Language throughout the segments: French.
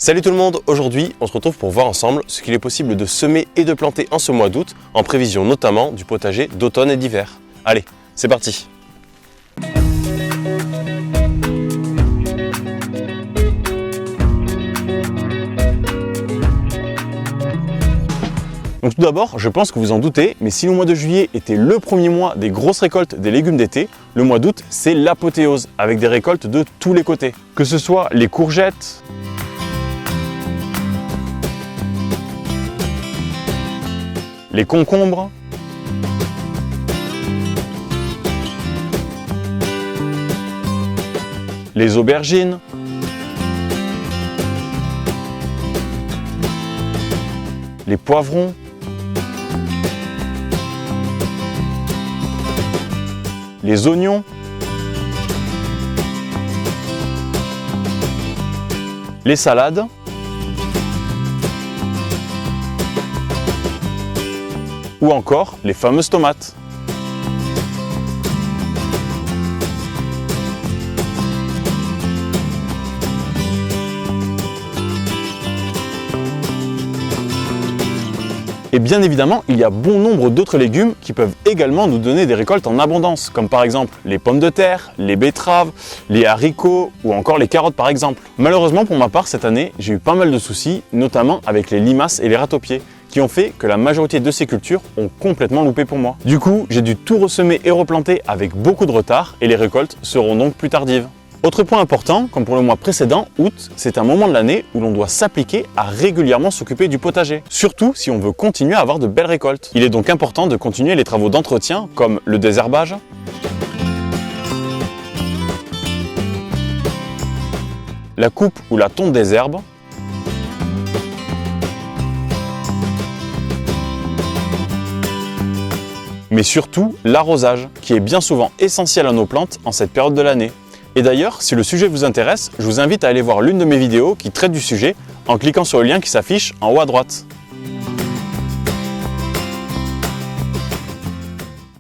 Salut tout le monde, aujourd'hui on se retrouve pour voir ensemble ce qu'il est possible de semer et de planter en ce mois d'août, en prévision notamment du potager d'automne et d'hiver. Allez, c'est parti! Donc tout d'abord, je pense que vous en doutez, mais si le mois de juillet était le premier mois des grosses récoltes des légumes d'été, le mois d'août c'est l'apothéose, avec des récoltes de tous les côtés. Que ce soit les courgettes, les concombres, les aubergines, les poivrons, les oignons, les salades, ou encore les fameuses tomates. Et bien évidemment, il y a bon nombre d'autres légumes qui peuvent également nous donner des récoltes en abondance, comme par exemple les pommes de terre, les betteraves, les haricots ou encore les carottes par exemple. Malheureusement pour ma part cette année, j'ai eu pas mal de soucis, notamment avec les limaces et les rats-aux-pieds, qui ont fait que la majorité de ces cultures ont complètement loupé pour moi. Du coup, j'ai dû tout ressemer et replanter avec beaucoup de retard et les récoltes seront donc plus tardives. Autre point important, comme pour le mois précédent, août, c'est un moment de l'année où l'on doit s'appliquer à régulièrement s'occuper du potager, surtout si on veut continuer à avoir de belles récoltes. Il est donc important de continuer les travaux d'entretien comme le désherbage, la coupe ou la tonte des herbes, mais surtout l'arrosage, qui est bien souvent essentiel à nos plantes en cette période de l'année. Et d'ailleurs, si le sujet vous intéresse, je vous invite à aller voir l'une de mes vidéos qui traite du sujet en cliquant sur le lien qui s'affiche en haut à droite.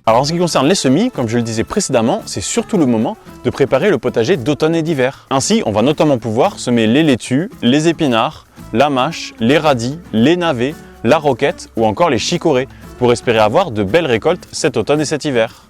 Alors en ce qui concerne les semis, comme je le disais précédemment, c'est surtout le moment de préparer le potager d'automne et d'hiver. Ainsi, on va notamment pouvoir semer les laitues, les épinards, la mâche, les radis, les navets, la roquette ou encore les chicorées pour espérer avoir de belles récoltes cet automne et cet hiver.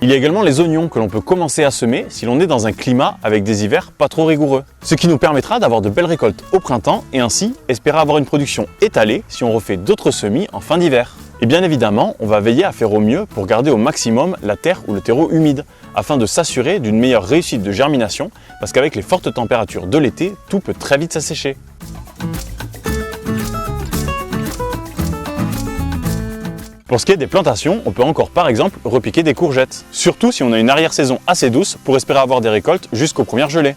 Il y a également les oignons que l'on peut commencer à semer si l'on est dans un climat avec des hivers pas trop rigoureux. Ce qui nous permettra d'avoir de belles récoltes au printemps et ainsi espérer avoir une production étalée si on refait d'autres semis en fin d'hiver. Et bien évidemment, on va veiller à faire au mieux pour garder au maximum la terre ou le terreau humide afin de s'assurer d'une meilleure réussite de germination parce qu'avec les fortes températures de l'été, tout peut très vite s'assécher. Pour ce qui est des plantations, on peut encore par exemple repiquer des courgettes, surtout si on a une arrière-saison assez douce pour espérer avoir des récoltes jusqu'aux premières gelées.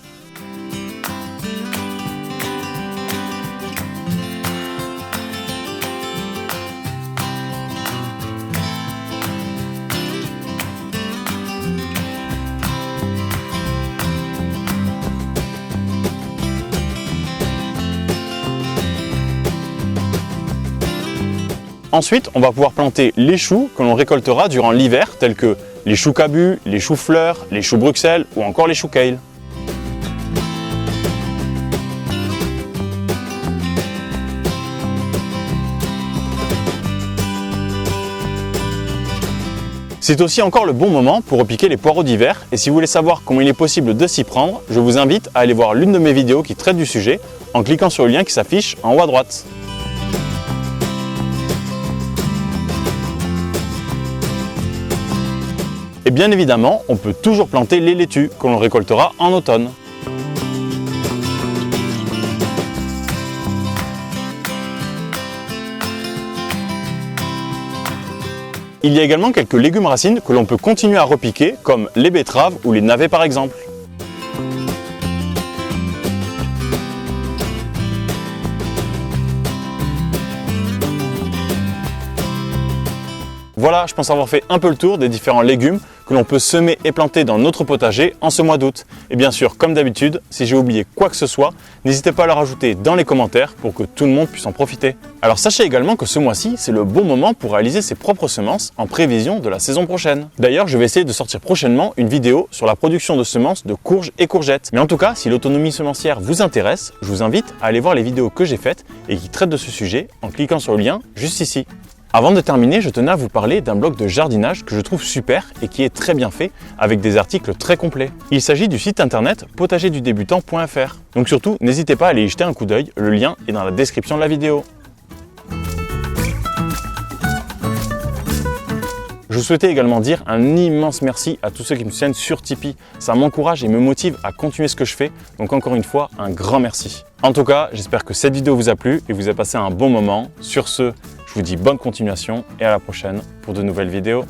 Ensuite, on va pouvoir planter les choux que l'on récoltera durant l'hiver, tels que les choux cabus, les choux fleurs, les choux Bruxelles ou encore les choux kale. C'est aussi encore le bon moment pour repiquer les poireaux d'hiver et si vous voulez savoir comment il est possible de s'y prendre, je vous invite à aller voir l'une de mes vidéos qui traite du sujet en cliquant sur le lien qui s'affiche en haut à droite. Et bien évidemment, on peut toujours planter les laitues que l'on récoltera en automne. Il y a également quelques légumes racines que l'on peut continuer à repiquer, comme les betteraves ou les navets par exemple. Voilà, je pense avoir fait un peu le tour des différents légumes que l'on peut semer et planter dans notre potager en ce mois d'août. Et bien sûr, comme d'habitude, si j'ai oublié quoi que ce soit, n'hésitez pas à le rajouter dans les commentaires pour que tout le monde puisse en profiter. Alors sachez également que ce mois-ci, c'est le bon moment pour réaliser ses propres semences en prévision de la saison prochaine. D'ailleurs, je vais essayer de sortir prochainement une vidéo sur la production de semences de courges et courgettes. Mais en tout cas, si l'autonomie semencière vous intéresse, je vous invite à aller voir les vidéos que j'ai faites et qui traitent de ce sujet en cliquant sur le lien juste ici. Avant de terminer, je tenais à vous parler d'un blog de jardinage que je trouve super et qui est très bien fait avec des articles très complets. Il s'agit du site internet potagerdudebutant.fr. Donc surtout, n'hésitez pas à aller y jeter un coup d'œil, le lien est dans la description de la vidéo. Je souhaitais également dire un immense merci à tous ceux qui me soutiennent sur Tipeee. Ça m'encourage et me motive à continuer ce que je fais. Donc encore une fois, un grand merci. En tout cas, j'espère que cette vidéo vous a plu et vous avez passé un bon moment. Sur ce, je vous dis bonne continuation et à la prochaine pour de nouvelles vidéos.